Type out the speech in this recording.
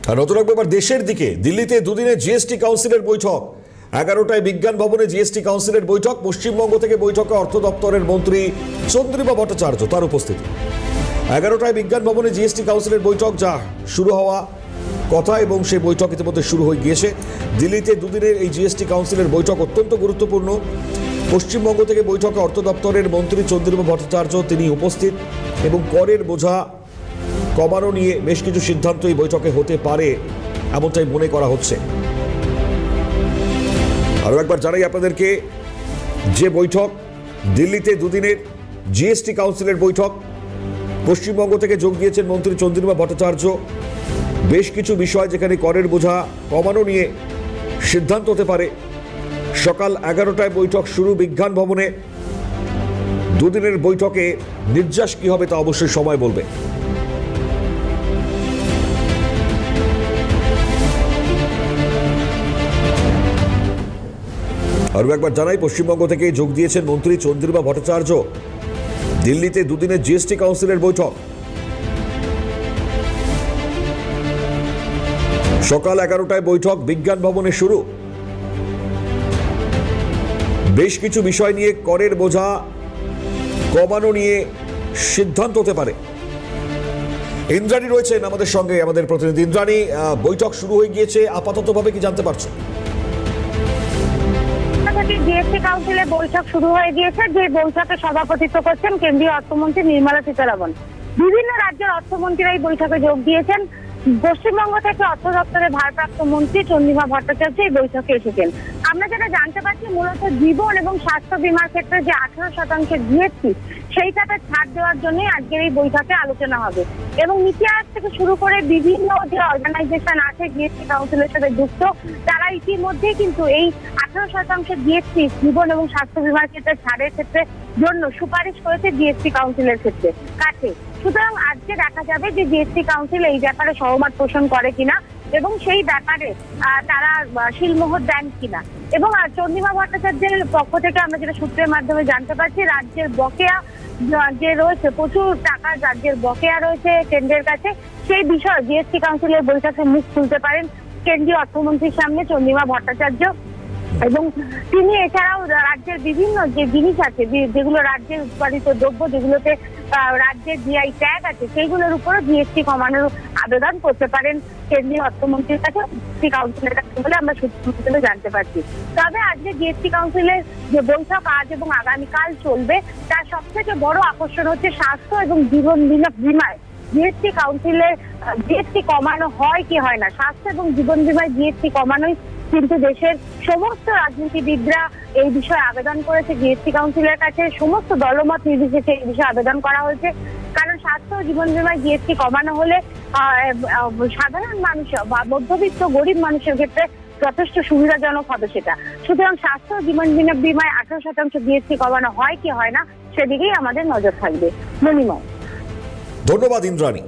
আর নতুন এবার দেশের দিকে দিল্লিতে দুদিনের জিএসটি কাউন্সিলের বৈঠক। 11টায় বিজ্ঞান ভবনে জিএসটি কাউন্সিলের বৈঠক। পশ্চিমবঙ্গ থেকে বৈঠকে অর্থ দপ্তরের মন্ত্রী চন্দ্রিমা ভট্টাচার্য তার উপস্থিতি। 11টায় বিজ্ঞান ভবনে জিএসটি কাউন্সিলের বৈঠক যা শুরু হওয়া কথা এবং সেই বৈঠক ইতিমধ্যে শুরু হয়ে গিয়েছে। দিল্লিতে দুদিনের এই জিএসটি কাউন্সিলের বৈঠক অত্যন্ত গুরুত্বপূর্ণ। পশ্চিমবঙ্গ থেকে বৈঠকে অর্থ দপ্তরের মন্ত্রী চন্দ্রিমা ভট্টাচার্য তিনি উপস্থিত এবং করের বোঝা কমানো নিয়ে বেশ কিছু সিদ্ধান্ত এই বৈঠকে হতে পারে এমনটাই মনে করা হচ্ছে। আরও একবার জানাই আপনাদেরকে, যে বৈঠক দিল্লিতে দুদিনের জিএসটি কাউন্সিলের বৈঠক, পশ্চিমবঙ্গ থেকে যোগ দিয়েছেন মন্ত্রী চন্দ্রিমা ভট্টাচার্য। বেশ কিছু বিষয় যেখানে করের বোঝা কমানো নিয়ে সিদ্ধান্ত হতে পারে। সকাল 11টায় বৈঠক শুরু বিজ্ঞান ভবনে। দুদিনের বৈঠকে নির্যাস কি হবে তা অবশ্যই সময় বলবে। আরও একবার জানাই, পশ্চিমবঙ্গ থেকে যোগ দিয়েছেন মন্ত্রী চন্দ্রিমা ভট্টাচার্য। দিল্লিতে দুদিনের জিএসটি কাউন্সিলের বৈঠক সকাল 11টায় বৈঠক বিজ্ঞান ভবনে শুরু। বেশ কিছু বিষয় নিয়ে করের বোঝা কমানো নিয়ে সিদ্ধান্ত হতে পারে। ইন্দ্রাণী রয়েছেন আমাদের সঙ্গে, আমাদের প্রতিনিধি। ইন্দ্রাণী, বৈঠক শুরু হয়ে গিয়েছে, আপাততভাবে কি জানতে পারছো? জিএসটি কাউন্সিলের বৈঠক শুরু হয়ে গিয়েছে, যে বৈঠকে সভাপতিত্ব করছেন কেন্দ্রীয় অর্থমন্ত্রী নির্মলা সীতারামন। বিভিন্ন রাজ্যের অর্থমন্ত্রীরা এই বৈঠকে যোগ দিয়েছেন। পশ্চিমবঙ্গ থেকে অর্থ দপ্তরের ভারপ্রাপ্ত মন্ত্রী চন্দ্রিমা ভট্টাচার্য এই বৈঠকে এসেছেন। আমরা যেটা জানতে পারছি, মূলত জীবন এবং স্বাস্থ্য বীমার ক্ষেত্রে যে 18% জিএসটি সেইটাতে ছাড় দেওয়ার জন্যই আজকের এই বৈঠকে আলোচনা হবে। এবং নীতি আয়োগ থেকে শুরু করে বিভিন্ন যে অর্গানাইজেশন আছে জিএসটি কাউন্সিলের সাথে যুক্ত, তারা ইতিমধ্যেই কিন্তু এই 18% জিএসটি জীবন এবং স্বাস্থ্য বীমার ক্ষেত্রে ছাড়ের ক্ষেত্রে জন্য সুপারিশ করেছে জিএসটি কাউন্সিলের ক্ষেত্রে কাছে। সুতরাং আজকে দেখা যাবে যে জিএসটি কাউন্সিল এই ব্যাপারে সহমত পোষণ করে কিনা এবং সেই ব্যাপারে তারা শিলমোহর দেন কিনা। এবং চন্দ্রিমা ভট্টাচার্যের পক্ষ থেকে আমরা যেটা সূত্রের মাধ্যমে জানতে পারছি, রাজ্যের বকেয়া যে রয়েছে, প্রচুর টাকা রাজ্যের বকেয়া রয়েছে কেন্দ্রের কাছে, সেই বিষয়ে জিএসটি কাউন্সিলের বৈঠকে মুখ খুলতে পারেন কেন্দ্রীয় অর্থমন্ত্রীর সামনে চন্দ্রিমা ভট্টাচার্য। এবং তিনি এছাড়াও রাজ্যের বিভিন্ন যে জিনিস আছে, যেগুলো রাজ্যের উৎপাদিত দ্রব্য, যেগুলোতে রাজ্যের জিআই ট্যাগ আছে, সেইগুলোর উপরও জিএসটি কমানোর আবেদন করতে পারেন কেন্দ্রীয় অর্থমন্ত্রীর কাছে, জিএসটি কাউন্সিলের কাছে বলে আমরা সূত্র জানতে পারছি। তবে আজকে জিএসটি কাউন্সিলের যে বৈঠক আজ এবং আগামীকাল চলবে, তার সবথেকে বড় আকর্ষণ হচ্ছে স্বাস্থ্য এবং জীবন বীমায় জিএসটি কাউন্সিলের জিএসটি কমানো হয় কি হয় না। স্বাস্থ্য এবং জীবন বীমায় জিএসটি কমানোই কিন্তু দেশের সমস্ত রাজনীতিবিদরা এই বিষয়ে আবেদন করেছে জিএসটি কাউন্সিলের কাছে। সমস্ত দলমত নির্বিশেষে এই বিষয়ে আবেদন করা হয়েছে, কারণ স্বাস্থ্য ও জীবন বীমায় জিএসটি কমানো হলে সাধারণ মানুষ বা মধ্যবিত্ত গরিব মানুষের ক্ষেত্রে যথেষ্ট সুবিধাজনক হবে সেটা। সুতরাং স্বাস্থ্য ও জীবন বীমায় 18% জিএসটি কমানো হয় কি হয় না, সেদিকেই আমাদের নজর থাকবে। মণিময়, ধন্যবাদ ইন্দ্রাণী।